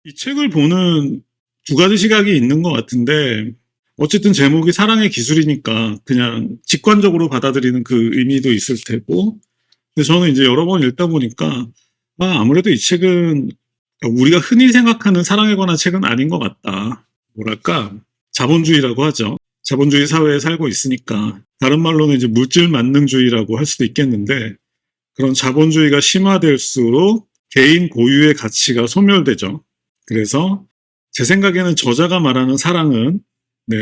이 책을 보는 두 가지 시각이 있는 것 같은데, 어쨌든 제목이 사랑의 기술이니까 그냥 직관적으로 받아들이는 그 의미도 있을 테고, 근데 저는 이제 여러 번 읽다 보니까, 아무래도 이 책은 우리가 흔히 생각하는 사랑에 관한 책은 아닌 것 같다. 뭐랄까, 자본주의라고 하죠. 자본주의 사회에 살고 있으니까, 다른 말로는 이제 물질 만능주의라고 할 수도 있겠는데, 그런 자본주의가 심화될수록 개인 고유의 가치가 소멸되죠. 그래서 제 생각에는 저자가 말하는 사랑은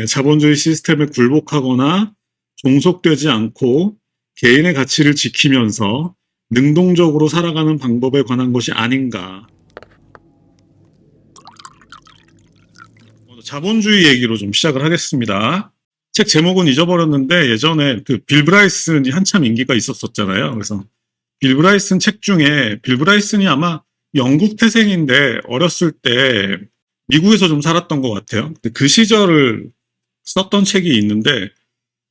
자본주의 시스템에 굴복하거나 종속되지 않고 개인의 가치를 지키면서 능동적으로 살아가는 방법에 관한 것이 아닌가. 자본주의 얘기로 좀 시작을 하겠습니다. 책 제목은 잊어버렸는데 예전에 그 빌 브라이슨이 한참 인기가 있었었잖아요. 그래서 빌 브라이슨 책 중에 빌 브라이슨이 아마 영국 태생인데 어렸을 때 미국에서 좀 살았던 것 같아요. 근데 그 시절을 썼던 책이 있는데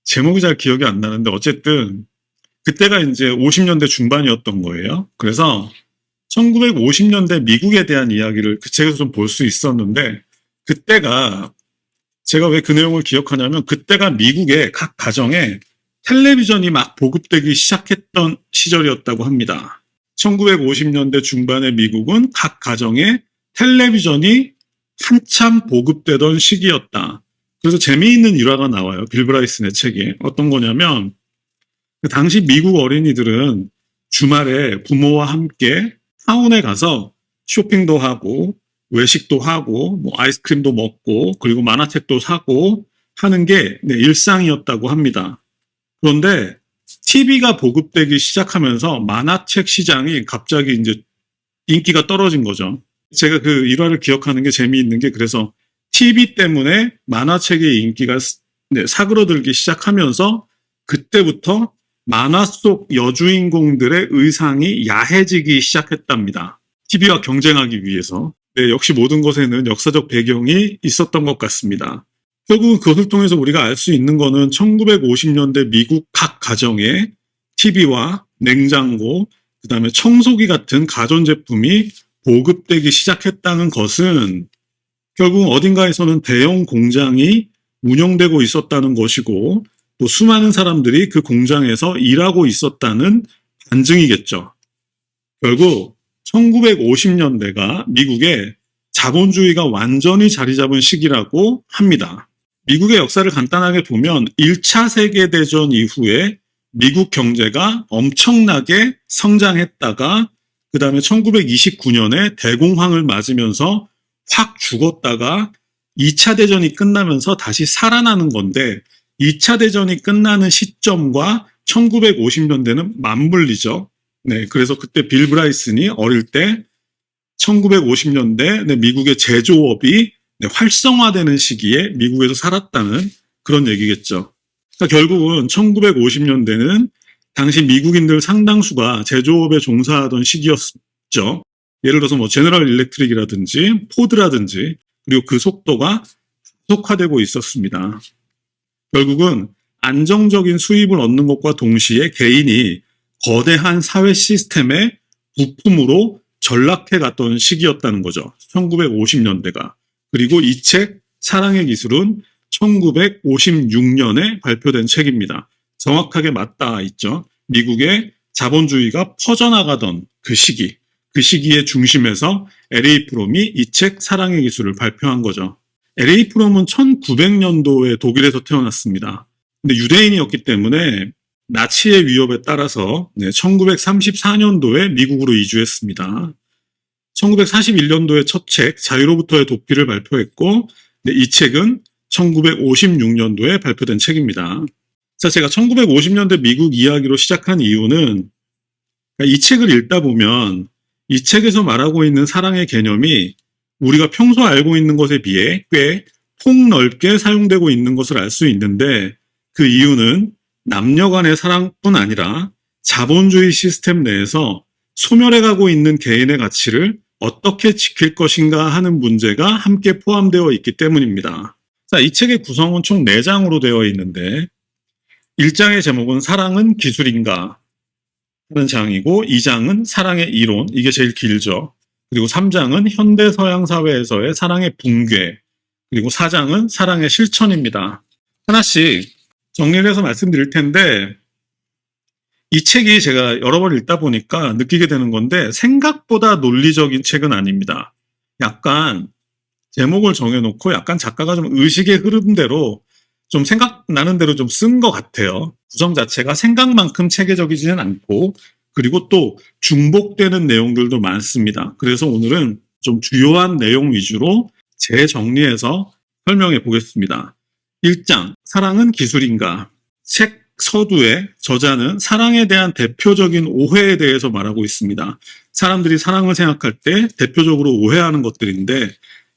제목이 잘 기억이 안 나는데 어쨌든 그때가 이제 50년대 중반이었던 거예요. 그래서 1950년대 미국에 대한 이야기를 그 책에서 좀 볼 수 있었는데 그때가 제가 왜 그 내용을 기억하냐면 그때가 미국의 각 가정에 텔레비전이 막 보급되기 시작했던 시절이었다고 합니다. 1950년대 중반의 미국은 각 가정에 텔레비전이 한참 보급되던 시기였다. 그래서 재미있는 일화가 나와요. 빌 브라이슨의 책에. 어떤 거냐면 그 당시 미국 어린이들은 주말에 부모와 함께 타운에 가서 쇼핑도 하고 외식도 하고 뭐 아이스크림도 먹고 그리고 만화책도 사고 하는 게 일상이었다고 합니다. 그런데 TV가 보급되기 시작하면서 만화책 시장이 갑자기 이제 인기가 떨어진 거죠. 제가 그 일화를 기억하는 게 재미있는 게 그래서 TV 때문에 만화책의 인기가 사그러들기 시작하면서 그때부터 만화 속 여주인공들의 의상이 야해지기 시작했답니다. TV와 경쟁하기 위해서. 역시 모든 것에는 역사적 배경이 있었던 것 같습니다. 결국은 그것을 통해서 우리가 알 수 있는 거는 1950년대 미국 각 가정에 TV와 냉장고, 그 다음에 청소기 같은 가전제품이 보급되기 시작했다는 것은 결국 어딘가에서는 대형 공장이 운영되고 있었다는 것이고 또 수많은 사람들이 그 공장에서 일하고 있었다는 반증이겠죠. 결국 1950년대가 미국에 자본주의가 완전히 자리 잡은 시기라고 합니다. 미국의 역사를 간단하게 보면 1차 세계대전 이후에 미국 경제가 엄청나게 성장했다가 그 다음에 1929년에 대공황을 맞으면서 확 죽었다가 2차 대전이 끝나면서 다시 살아나는 건데 2차 대전이 끝나는 시점과 1950년대는 맞물리죠. 그래서 그때 빌 브라이슨이 어릴 때 1950년대 미국의 제조업이 활성화되는 시기에 미국에서 살았다는 그런 얘기겠죠. 그러니까 결국은 1950년대는 당시 미국인들 상당수가 제조업에 종사하던 시기였죠. 예를 들어서 뭐 제너럴 일렉트릭이라든지 포드라든지 그리고 그 속도가 속화되고 있었습니다. 결국은 안정적인 수입을 얻는 것과 동시에 개인이 거대한 사회 시스템의 부품으로 전락해 갔던 시기였다는 거죠. 1950년대가. 그리고 이 책 사랑의 기술은 1956년에 발표된 책입니다. 정확하게 맞닿아 있죠. 미국의 자본주의가 퍼져나가던 그 시기, 그 시기의 중심에서 L.A. 프롬이 이 책 사랑의 기술을 발표한 거죠. L.A. 프롬은 1900년도에 독일에서 태어났습니다. 근데 유대인이었기 때문에 나치의 위협에 따라서 1934년도에 미국으로 이주했습니다. 1941년도에 첫 책 자유로부터의 도피를 발표했고 이 책은 1956년도에 발표된 책입니다. 자, 제가 1950년대 미국 이야기로 시작한 이유는 이 책을 읽다 보면 이 책에서 말하고 있는 사랑의 개념이 우리가 평소 알고 있는 것에 비해 꽤 폭넓게 사용되고 있는 것을 알 수 있는데 그 이유는 남녀 간의 사랑뿐 아니라 자본주의 시스템 내에서 소멸해가고 있는 개인의 가치를 어떻게 지킬 것인가 하는 문제가 함께 포함되어 있기 때문입니다. 자, 이 책의 구성은 총 4장으로 되어 있는데 1장의 제목은 사랑은 기술인가 하는 장이고 2장은 사랑의 이론, 이게 제일 길죠. 그리고 3장은 현대 서양 사회에서의 사랑의 붕괴, 그리고 4장은 사랑의 실천입니다. 하나씩 정리를 해서 말씀드릴 텐데, 이 책이 제가 여러 번 읽다 보니까 느끼게 되는 건데, 생각보다 논리적인 책은 아닙니다. 약간 제목을 정해놓고 약간 작가가 좀 의식의 흐름대로 좀 생각나는 대로 좀 쓴 것 같아요. 구성 자체가 생각만큼 체계적이지는 않고, 그리고 또 중복되는 내용들도 많습니다. 그래서 오늘은 좀 주요한 내용 위주로 재정리해서 설명해 보겠습니다. 1장, 사랑은 기술인가? 책 서두에 저자는 사랑에 대한 대표적인 오해에 대해서 말하고 있습니다. 사람들이 사랑을 생각할 때 대표적으로 오해하는 것들인데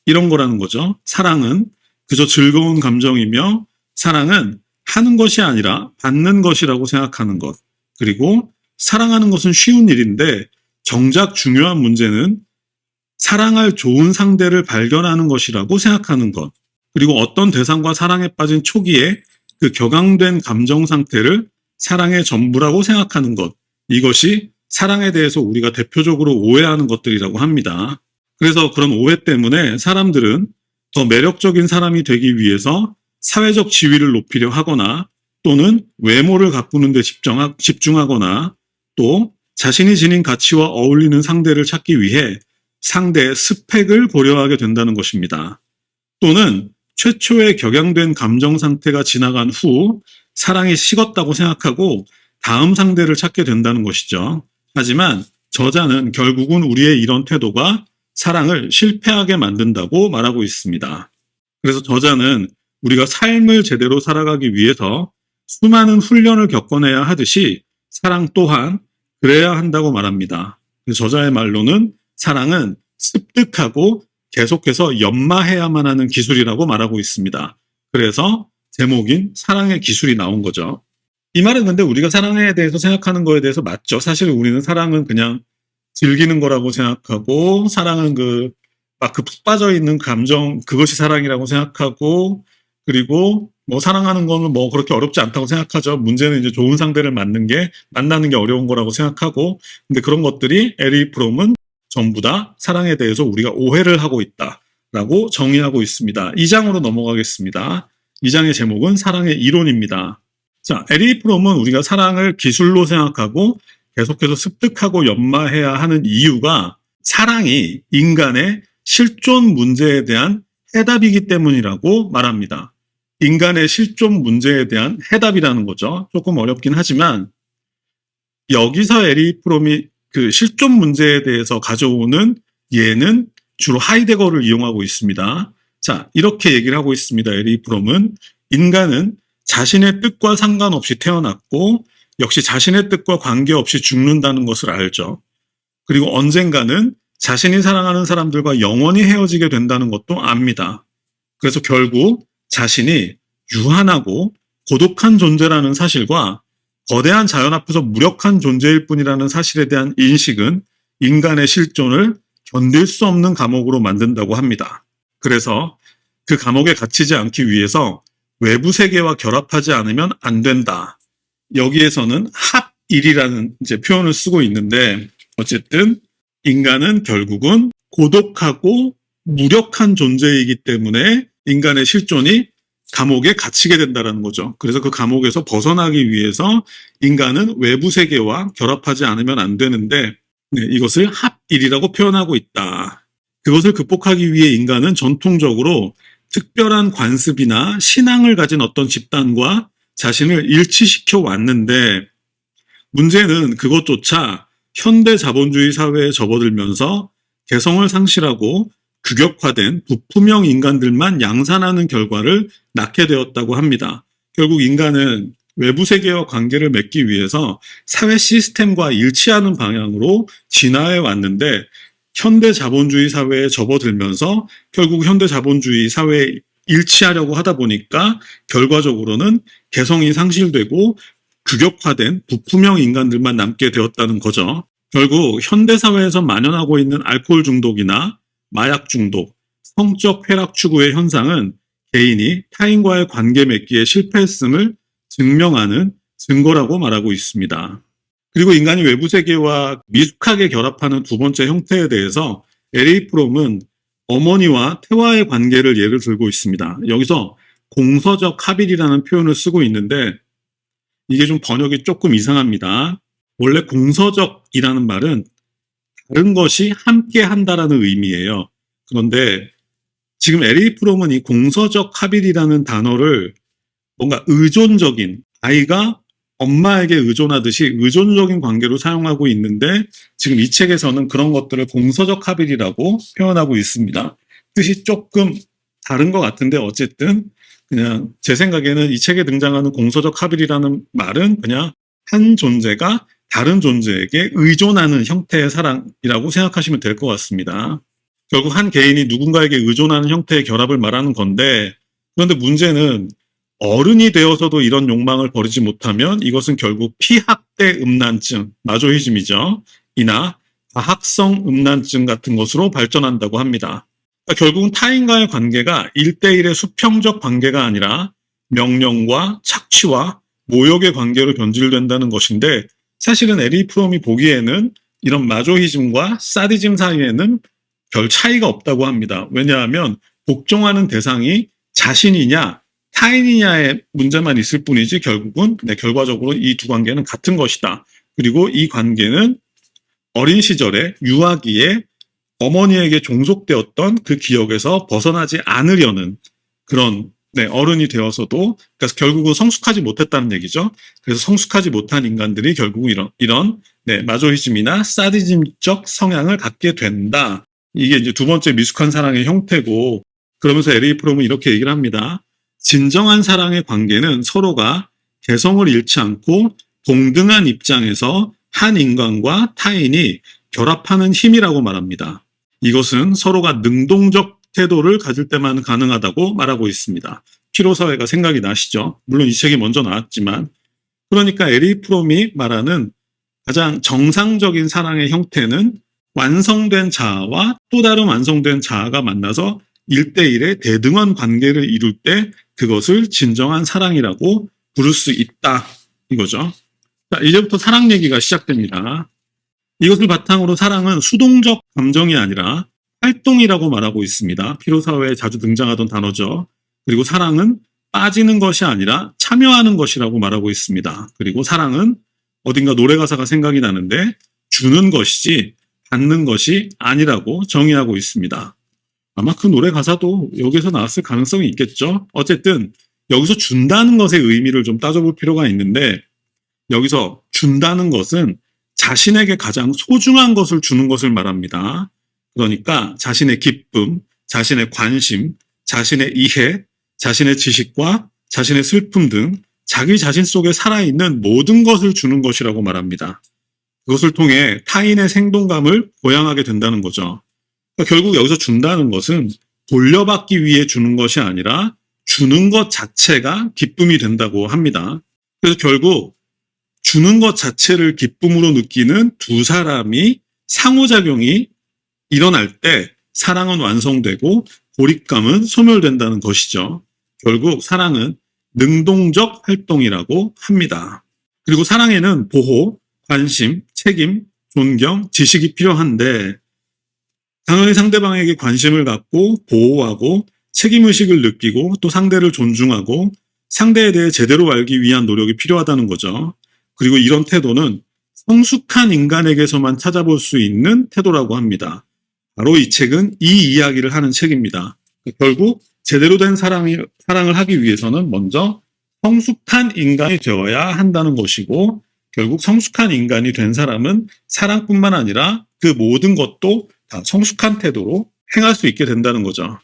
이런 거라는 거죠. 사랑은 그저 즐거운 감정이며 사랑은 하는 것이 아니라 받는 것이라고 생각하는 것. 그리고 사랑하는 것은 쉬운 일인데 정작 중요한 문제는 사랑할 좋은 상대를 발견하는 것이라고 생각하는 것. 그리고 어떤 대상과 사랑에 빠진 초기에 그 격앙된 감정 상태를 사랑의 전부라고 생각하는 것. 이것이 사랑에 대해서 우리가 대표적으로 오해하는 것들이라고 합니다. 그래서 그런 오해 때문에 사람들은 더 매력적인 사람이 되기 위해서 사회적 지위를 높이려 하거나 또는 외모를 가꾸는 데 집중하거나 또 자신이 지닌 가치와 어울리는 상대를 찾기 위해 상대의 스펙을 고려하게 된다는 것입니다. 또는 최초의 격양된 감정 상태가 지나간 후 사랑이 식었다고 생각하고 다음 상대를 찾게 된다는 것이죠. 하지만 저자는 결국은 우리의 이런 태도가 사랑을 실패하게 만든다고 말하고 있습니다. 그래서 저자는 우리가 삶을 제대로 살아가기 위해서 수많은 훈련을 겪어내야 하듯이 사랑 또한 그래야 한다고 말합니다. 저자의 말로는 사랑은 습득하고 계속해서 연마해야만 하는 기술이라고 말하고 있습니다. 그래서 제목인 사랑의 기술이 나온 거죠. 이 말은 근데 우리가 사랑에 대해서 생각하는 거에 대해서 맞죠. 사실 우리는 사랑은 그냥 즐기는 거라고 생각하고 사랑은 막 푹 빠져 있는 감정 그것이 사랑이라고 생각하고 그리고 뭐 사랑하는 거는 뭐 그렇게 어렵지 않다고 생각하죠. 문제는 이제 좋은 상대를 만나는 게 어려운 거라고 생각하고 근데 그런 것들이 에리 프롬은 전부 다 사랑에 대해서 우리가 오해를 하고 있다라고 정의하고 있습니다. 2장으로 넘어가겠습니다. 2장의 제목은 사랑의 이론입니다. 자, 에리 프롬은 우리가 사랑을 기술로 생각하고 계속해서 습득하고 연마해야 하는 이유가 사랑이 인간의 실존 문제에 대한 해답이기 때문이라고 말합니다. 인간의 실존 문제에 대한 해답이라는 거죠. 조금 어렵긴 하지만 여기서 에리 프롬이 그 실존 문제에 대해서 가져오는 예는 주로 하이데거를 이용하고 있습니다. 자, 이렇게 얘기를 하고 있습니다. 에리 프롬은 인간은 자신의 뜻과 상관없이 태어났고 역시 자신의 뜻과 관계없이 죽는다는 것을 알죠. 그리고 언젠가는 자신이 사랑하는 사람들과 영원히 헤어지게 된다는 것도 압니다. 그래서 결국 자신이 유한하고 고독한 존재라는 사실과 거대한 자연 앞에서 무력한 존재일 뿐이라는 사실에 대한 인식은 인간의 실존을 견딜 수 없는 감옥으로 만든다고 합니다. 그래서 그 감옥에 갇히지 않기 위해서 외부 세계와 결합하지 않으면 안 된다. 여기에서는 합일이라는 이제 표현을 쓰고 있는데 어쨌든 인간은 결국은 고독하고 무력한 존재이기 때문에 인간의 실존이 감옥에 갇히게 된다는 거죠. 그래서 그 감옥에서 벗어나기 위해서 인간은 외부 세계와 결합하지 않으면 안 되는데 이것을 합일이라고 표현하고 있다. 그것을 극복하기 위해 인간은 전통적으로 특별한 관습이나 신앙을 가진 어떤 집단과 자신을 일치시켜 왔는데 문제는 그것조차 현대 자본주의 사회에 접어들면서 개성을 상실하고 규격화된 부품형 인간들만 양산하는 결과를 낳게 되었다고 합니다. 결국 인간은 외부 세계와 관계를 맺기 위해서 사회 시스템과 일치하는 방향으로 진화해 왔는데 현대 자본주의 사회에 접어들면서 결국 현대 자본주의 사회에 일치하려고 하다 보니까 결과적으로는 개성이 상실되고 규격화된 부품형 인간들만 남게 되었다는 거죠. 결국 현대사회에서 만연하고 있는 알코올 중독이나 마약 중독, 성적 쾌락 추구의 현상은 개인이 타인과의 관계 맺기에 실패했음을 증명하는 증거라고 말하고 있습니다. 그리고 인간이 외부 세계와 미숙하게 결합하는 두 번째 형태에 대해서 LA 프롬은 어머니와 태와의 관계를 예를 들고 있습니다. 여기서 공서적 합일이라는 표현을 쓰고 있는데 이게 좀 번역이 조금 이상합니다. 원래 공서적이라는 말은 다른 것이 함께 한다라는 의미예요. 그런데 지금 LA 프롬은 이 공서적 합일이라는 단어를 뭔가 의존적인, 아이가 엄마에게 의존하듯이 의존적인 관계로 사용하고 있는데 지금 이 책에서는 그런 것들을 공서적 합일이라고 표현하고 있습니다. 뜻이 조금 다른 것 같은데 어쨌든 그냥 제 생각에는 이 책에 등장하는 공서적 합일이라는 말은 그냥 한 존재가 다른 존재에게 의존하는 형태의 사랑이라고 생각하시면 될 것 같습니다. 결국 한 개인이 누군가에게 의존하는 형태의 결합을 말하는 건데 그런데 문제는 어른이 되어서도 이런 욕망을 버리지 못하면 이것은 결국 피학대 음란증, 마조히즘이죠. 이나 과학성 음란증 같은 것으로 발전한다고 합니다. 그러니까 결국은 타인과의 관계가 1대1의 수평적 관계가 아니라 명령과 착취와 모욕의 관계로 변질된다는 것인데 사실은 에리 프롬이 보기에는 이런 마조히즘과 사디즘 사이에는 별 차이가 없다고 합니다. 왜냐하면 복종하는 대상이 자신이냐 타인이냐의 문제만 있을 뿐이지 결국은 결과적으로 이 두 관계는 같은 것이다. 그리고 이 관계는 어린 시절에 유아기에 어머니에게 종속되었던 그 기억에서 벗어나지 않으려는 그런 어른이 되어서도 그래서 결국은 성숙하지 못했다는 얘기죠. 그래서 성숙하지 못한 인간들이 결국은 이런 마조히즘이나 사디즘적 성향을 갖게 된다. 이게 이제 두 번째 미숙한 사랑의 형태고 그러면서 LA 프롬은 이렇게 얘기를 합니다. 진정한 사랑의 관계는 서로가 개성을 잃지 않고 동등한 입장에서 한 인간과 타인이 결합하는 힘이라고 말합니다. 이것은 서로가 능동적 태도를 가질 때만 가능하다고 말하고 있습니다. 피로사회가 생각이 나시죠? 물론 이 책이 먼저 나왔지만 그러니까 에리 프롬이 말하는 가장 정상적인 사랑의 형태는 완성된 자아와 또 다른 완성된 자아가 만나서 1대1의 대등한 관계를 이룰 때 그것을 진정한 사랑이라고 부를 수 있다. 이거죠. 자, 이제부터 사랑 얘기가 시작됩니다. 이것을 바탕으로 사랑은 수동적 감정이 아니라 활동이라고 말하고 있습니다. 피로사회에 자주 등장하던 단어죠. 그리고 사랑은 빠지는 것이 아니라 참여하는 것이라고 말하고 있습니다. 그리고 사랑은 어딘가 노래 가사가 생각이 나는데 주는 것이지 받는 것이 아니라고 정의하고 있습니다. 아마 그 노래 가사도 여기서 나왔을 가능성이 있겠죠. 어쨌든 여기서 준다는 것의 의미를 좀 따져볼 필요가 있는데 여기서 준다는 것은 자신에게 가장 소중한 것을 주는 것을 말합니다. 그러니까 자신의 기쁨, 자신의 관심, 자신의 이해, 자신의 지식과 자신의 슬픔 등 자기 자신 속에 살아있는 모든 것을 주는 것이라고 말합니다. 그것을 통해 타인의 생동감을 보양하게 된다는 거죠. 그러니까 결국 여기서 준다는 것은 돌려받기 위해 주는 것이 아니라 주는 것 자체가 기쁨이 된다고 합니다. 그래서 결국 주는 것 자체를 기쁨으로 느끼는 두 사람이 상호작용이 일어날 때 사랑은 완성되고 고립감은 소멸된다는 것이죠. 결국 사랑은 능동적 활동이라고 합니다. 그리고 사랑에는 보호, 관심, 책임, 존경, 지식이 필요한데 당연히 상대방에게 관심을 갖고 보호하고 책임의식을 느끼고 또 상대를 존중하고 상대에 대해 제대로 알기 위한 노력이 필요하다는 거죠. 그리고 이런 태도는 성숙한 인간에게서만 찾아볼 수 있는 태도라고 합니다. 바로 이 책은 이 이야기를 하는 책입니다. 결국 제대로 된 사랑을 하기 위해서는 먼저 성숙한 인간이 되어야 한다는 것이고 결국 성숙한 인간이 된 사람은 사랑뿐만 아니라 그 모든 것도 다 성숙한 태도로 행할 수 있게 된다는 거죠.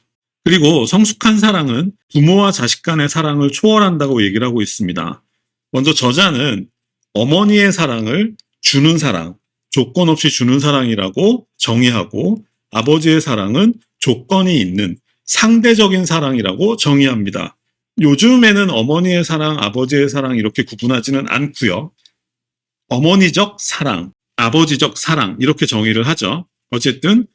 그리고 성숙한 사랑은 부모와 자식 간의 사랑을 초월한다고 얘기를 하고 있습니다. 먼저 저자는 어머니의 사랑을 주는 사랑, 조건 없이 주는 사랑이라고 정의하고 아버지의 사랑은 조건이 있는 상대적인 사랑이라고 정의합니다. 요즘에는 어머니의 사랑, 아버지의 사랑 이렇게 구분하지는 않고요. 어머니적 사랑, 아버지적 사랑 이렇게 정의를 하죠. 어쨌든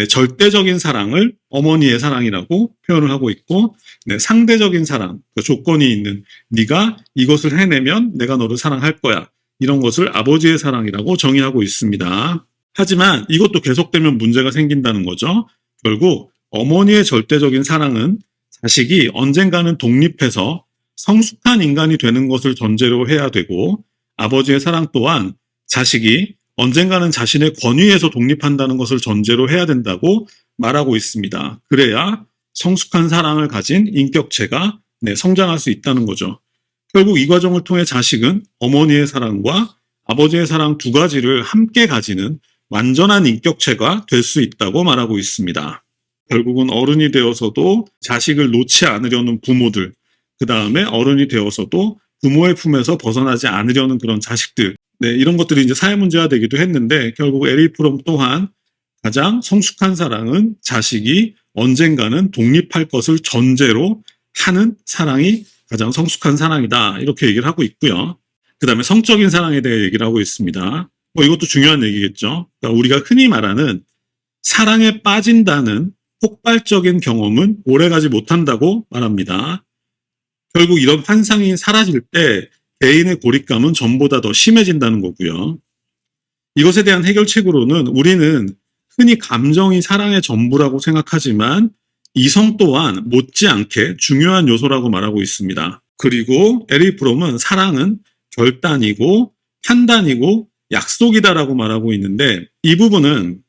절대적인 사랑을 어머니의 사랑이라고 표현을 하고 있고 상대적인 사랑, 그 조건이 있는 네가 이것을 해내면 내가 너를 사랑할 거야. 이런 것을 아버지의 사랑이라고 정의하고 있습니다. 하지만 이것도 계속되면 문제가 생긴다는 거죠. 결국 어머니의 절대적인 사랑은 자식이 언젠가는 독립해서 성숙한 인간이 되는 것을 전제로 해야 되고, 아버지의 사랑 또한 자식이 언젠가는 자신의 권위에서 독립한다는 것을 전제로 해야 된다고 말하고 있습니다. 그래야 성숙한 사랑을 가진 인격체가 성장할 수 있다는 거죠. 결국 이 과정을 통해 자식은 어머니의 사랑과 아버지의 사랑 두 가지를 함께 가지는 완전한 인격체가 될 수 있다고 말하고 있습니다. 결국은 어른이 되어서도 자식을 놓지 않으려는 부모들, 그 다음에 어른이 되어서도 부모의 품에서 벗어나지 않으려는 그런 자식들, 이런 것들이 이제 사회 문제가 되기도 했는데, 결국 에릭 프롬 또한 가장 성숙한 사랑은 자식이 언젠가는 독립할 것을 전제로 하는 사랑이 가장 성숙한 사랑이다, 이렇게 얘기를 하고 있고요. 그 다음에 성적인 사랑에 대해 얘기를 하고 있습니다. 이것도 중요한 얘기겠죠. 그러니까 우리가 흔히 말하는 사랑에 빠진다는 폭발적인 경험은 오래가지 못한다고 말합니다. 결국 이런 환상이 사라질 때 개인의 고립감은 전보다 더 심해진다는 거고요. 이것에 대한 해결책으로는 우리는 흔히 감정이 사랑의 전부라고 생각하지만 이성 또한 못지않게 중요한 요소라고 말하고 있습니다. 그리고 에릭 프롬은 사랑은 결단이고 판단이고 약속이다라고 말하고 있는데, 이 부분은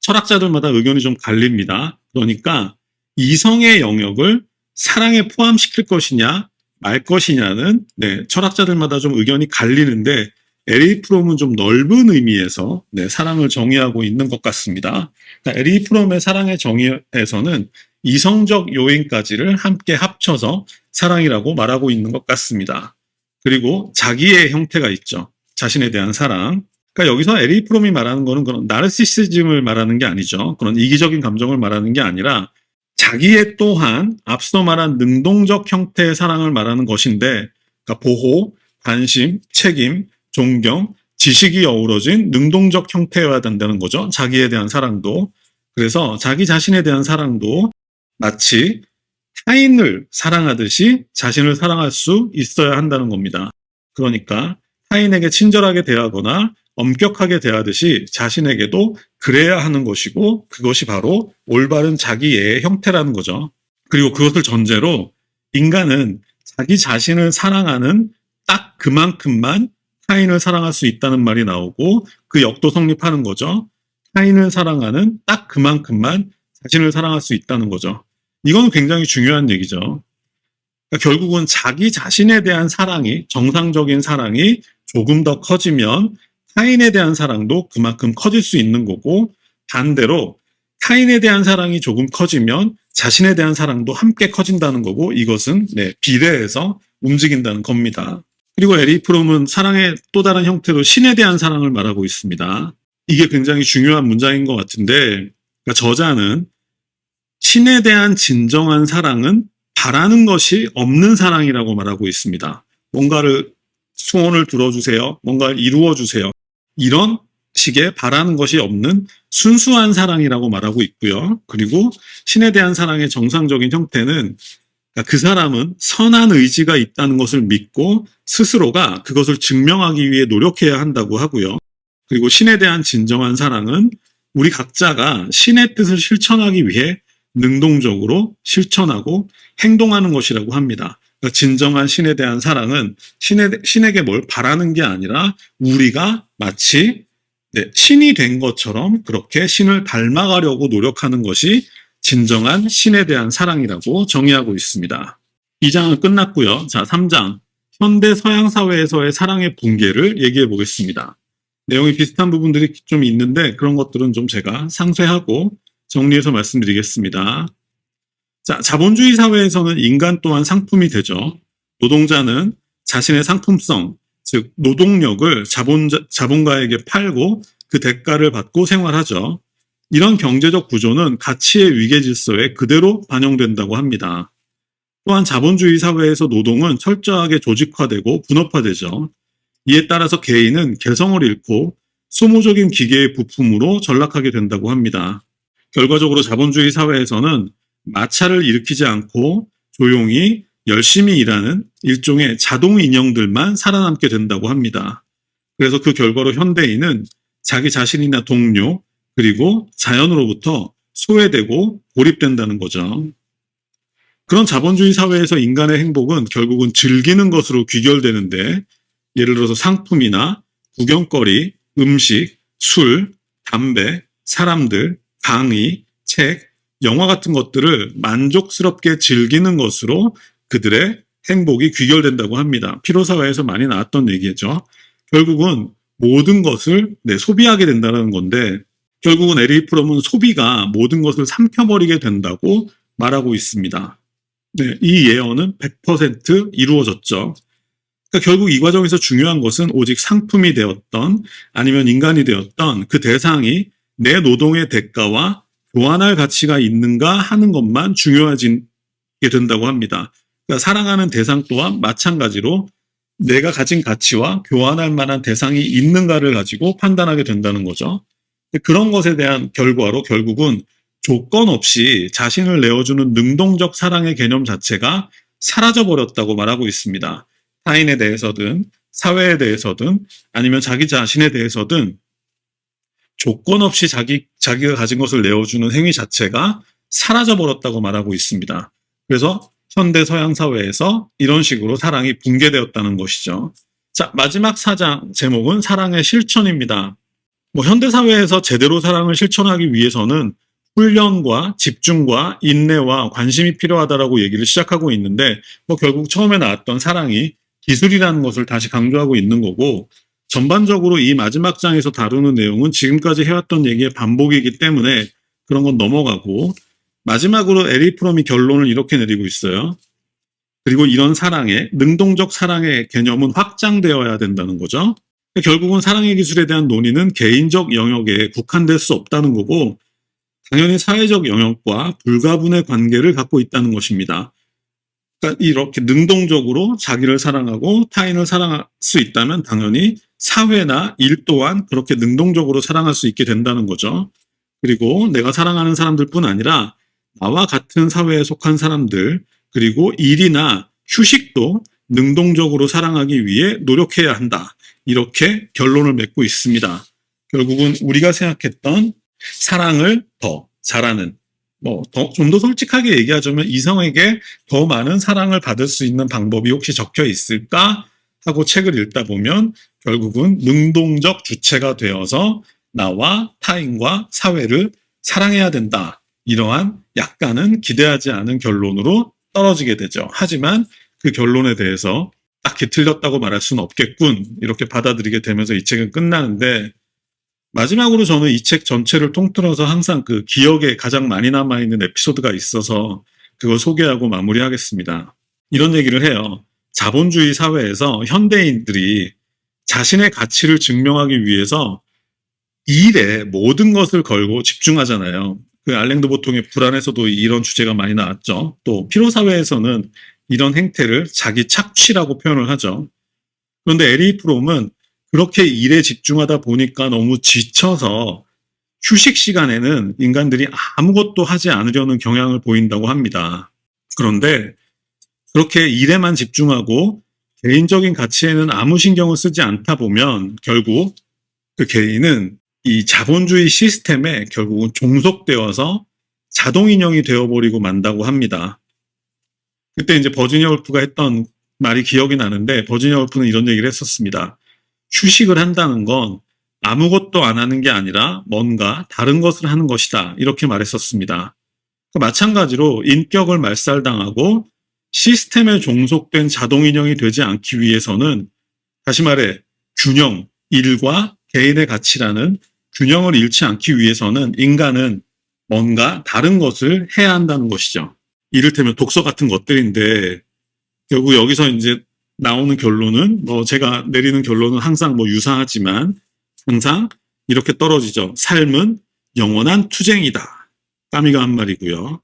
철학자들마다 의견이 좀 갈립니다. 그러니까 이성의 영역을 사랑에 포함시킬 것이냐 말 것이냐는 철학자들마다 좀 의견이 갈리는데, 에릭 프롬은 좀 넓은 의미에서 사랑을 정의하고 있는 것 같습니다. 그러니까 에릭 프롬의 사랑의 정의에서는 이성적 요인까지를 함께 합쳐서 사랑이라고 말하고 있는 것 같습니다. 그리고 자기의 형태가 있죠. 자신에 대한 사랑. 그러니까 여기서 에릭 프롬이 말하는 거는 그런 나르시시즘을 말하는 게 아니죠. 그런 이기적인 감정을 말하는 게 아니라 자기의 또한 앞서 말한 능동적 형태의 사랑을 말하는 것인데, 그러니까 보호, 관심, 책임, 존경, 지식이 어우러진 능동적 형태여야 된다는 거죠. 자기에 대한 사랑도. 그래서 자기 자신에 대한 사랑도 마치 타인을 사랑하듯이 자신을 사랑할 수 있어야 한다는 겁니다. 그러니까 타인에게 친절하게 대하거나 엄격하게 대하듯이 자신에게도 그래야 하는 것이고, 그것이 바로 올바른 자기의 형태라는 거죠. 그리고 그것을 전제로 인간은 자기 자신을 사랑하는 딱 그만큼만 타인을 사랑할 수 있다는 말이 나오고, 그 역도 성립하는 거죠. 타인을 사랑하는 딱 그만큼만 자신을 사랑할 수 있다는 거죠. 이건 굉장히 중요한 얘기죠. 그러니까 결국은 자기 자신에 대한 사랑이, 정상적인 사랑이 조금 더 커지면 타인에 대한 사랑도 그만큼 커질 수 있는 거고, 반대로 타인에 대한 사랑이 조금 커지면 자신에 대한 사랑도 함께 커진다는 거고, 이것은 비례해서 움직인다는 겁니다. 그리고 에릭 프롬은 사랑의 또 다른 형태로 신에 대한 사랑을 말하고 있습니다. 이게 굉장히 중요한 문장인 것 같은데, 그러니까 저자는 신에 대한 진정한 사랑은 바라는 것이 없는 사랑이라고 말하고 있습니다. 뭔가를 소원을 들어주세요. 뭔가를 이루어주세요. 이런 식의 바라는 것이 없는 순수한 사랑이라고 말하고 있고요. 그리고 신에 대한 사랑의 정상적인 형태는 그 사람은 선한 의지가 있다는 것을 믿고 스스로가 그것을 증명하기 위해 노력해야 한다고 하고요. 그리고 신에 대한 진정한 사랑은 우리 각자가 신의 뜻을 실천하기 위해 능동적으로 실천하고 행동하는 것이라고 합니다. 그러니까 진정한 신에 대한 사랑은 신에게 뭘 바라는 게 아니라 우리가 마치 신이 된 것처럼 그렇게 신을 닮아가려고 노력하는 것이 진정한 신에 대한 사랑이라고 정의하고 있습니다. 2장은 끝났고요. 자, 3장. 현대 서양 사회에서의 사랑의 붕괴를 얘기해 보겠습니다. 내용이 비슷한 부분들이 좀 있는데 그런 것들은 좀 제가 상쇄하고 정리해서 말씀드리겠습니다. 자, 자본주의 사회에서는 인간 또한 상품이 되죠. 노동자는 자신의 상품성, 즉 노동력을 자본가에게 팔고 그 대가를 받고 생활하죠. 이런 경제적 구조는 가치의 위계 질서에 그대로 반영된다고 합니다. 또한 자본주의 사회에서 노동은 철저하게 조직화되고 분업화되죠. 이에 따라서 개인은 개성을 잃고 소모적인 기계의 부품으로 전락하게 된다고 합니다. 결과적으로 자본주의 사회에서는 마찰을 일으키지 않고 조용히 열심히 일하는 일종의 자동 인형들만 살아남게 된다고 합니다. 그래서 그 결과로 현대인은 자기 자신이나 동료, 그리고 자연으로부터 소외되고 고립된다는 거죠. 그런 자본주의 사회에서 인간의 행복은 결국은 즐기는 것으로 귀결되는데, 예를 들어서 상품이나 구경거리, 음식, 술, 담배, 사람들, 강의, 책, 영화 같은 것들을 만족스럽게 즐기는 것으로 그들의 행복이 귀결된다고 합니다. 피로사회에서 많이 나왔던 얘기죠. 결국은 모든 것을 소비하게 된다는 건데, 결국은 에릭 프롬은 소비가 모든 것을 삼켜버리게 된다고 말하고 있습니다. 이 예언은 100% 이루어졌죠. 그러니까 결국 이 과정에서 중요한 것은 오직 상품이 되었던 아니면 인간이 되었던 그 대상이 내 노동의 대가와 교환할 가치가 있는가 하는 것만 중요해지게 된다고 합니다. 그러니까 사랑하는 대상 또한 마찬가지로 내가 가진 가치와 교환할 만한 대상이 있는가를 가지고 판단하게 된다는 거죠. 그런 것에 대한 결과로 결국은 조건 없이 자신을 내어주는 능동적 사랑의 개념 자체가 사라져버렸다고 말하고 있습니다. 타인에 대해서든 사회에 대해서든 아니면 자기 자신에 대해서든 조건 없이 자기가 가진 것을 내어주는 행위 자체가 사라져버렸다고 말하고 있습니다. 그래서 현대 서양 사회에서 이런 식으로 사랑이 붕괴되었다는 것이죠. 자, 마지막 4장 제목은 사랑의 실천입니다. 현대 사회에서 제대로 사랑을 실천하기 위해서는 훈련과 집중과 인내와 관심이 필요하다라고 얘기를 시작하고 있는데, 결국 처음에 나왔던 사랑이 기술이라는 것을 다시 강조하고 있는 거고, 전반적으로 이 마지막 장에서 다루는 내용은 지금까지 해왔던 얘기의 반복이기 때문에 그런 건 넘어가고, 마지막으로 에릭 프롬이 결론을 이렇게 내리고 있어요. 그리고 이런 사랑의, 능동적 사랑의 개념은 확장되어야 된다는 거죠. 결국은 사랑의 기술에 대한 논의는 개인적 영역에 국한될 수 없다는 거고, 당연히 사회적 영역과 불가분의 관계를 갖고 있다는 것입니다. 그러니까 이렇게 능동적으로 자기를 사랑하고 타인을 사랑할 수 있다면 당연히 사회나 일 또한 그렇게 능동적으로 사랑할 수 있게 된다는 거죠. 그리고 내가 사랑하는 사람들뿐 아니라 나와 같은 사회에 속한 사람들, 그리고 일이나 휴식도 능동적으로 사랑하기 위해 노력해야 한다. 이렇게 결론을 맺고 있습니다. 결국은 우리가 생각했던 사랑을 더 잘하는, 좀 더 솔직하게 얘기하자면 이성에게 더 많은 사랑을 받을 수 있는 방법이 혹시 적혀 있을까 하고 책을 읽다 보면 결국은 능동적 주체가 되어서 나와 타인과 사회를 사랑해야 된다. 이러한 약간은 기대하지 않은 결론으로 떨어지게 되죠. 하지만 그 결론에 대해서 딱히 틀렸다고 말할 수는 없겠군. 이렇게 받아들이게 되면서 이 책은 끝나는데, 마지막으로 저는 이 책 전체를 통틀어서 항상 그 기억에 가장 많이 남아있는 에피소드가 있어서 그걸 소개하고 마무리하겠습니다. 이런 얘기를 해요. 자본주의 사회에서 현대인들이 자신의 가치를 증명하기 위해서 일에 모든 것을 걸고 집중하잖아요. 그 알랭드 보통의 불안에서도 이런 주제가 많이 나왔죠. 또 피로사회에서는 이런 행태를 자기 착취라고 표현을 하죠. 그런데 에릭 프롬은 그렇게 일에 집중하다 보니까 너무 지쳐서 휴식 시간에는 인간들이 아무것도 하지 않으려는 경향을 보인다고 합니다. 그런데 그렇게 일에만 집중하고 개인적인 가치에는 아무 신경을 쓰지 않다 보면 결국 그 개인은 이 자본주의 시스템에 결국은 종속되어서 자동인형이 되어버리고 만다고 합니다. 그때 이제 버지니아 울프가 했던 말이 기억이 나는데, 버지니아 울프는 이런 얘기를 했었습니다. 휴식을 한다는 건 아무것도 안 하는 게 아니라 뭔가 다른 것을 하는 것이다. 이렇게 말했었습니다. 마찬가지로 인격을 말살당하고 시스템에 종속된 자동인형이 되지 않기 위해서는, 다시 말해 균형, 일과 개인의 가치라는 균형을 잃지 않기 위해서는 인간은 뭔가 다른 것을 해야 한다는 것이죠. 이를테면 독서 같은 것들인데, 결국 여기서 이제 나오는 결론은, 제가 내리는 결론은 항상 유사하지만 항상 이렇게 떨어지죠. 삶은 영원한 투쟁이다. 까미가 한 말이고요.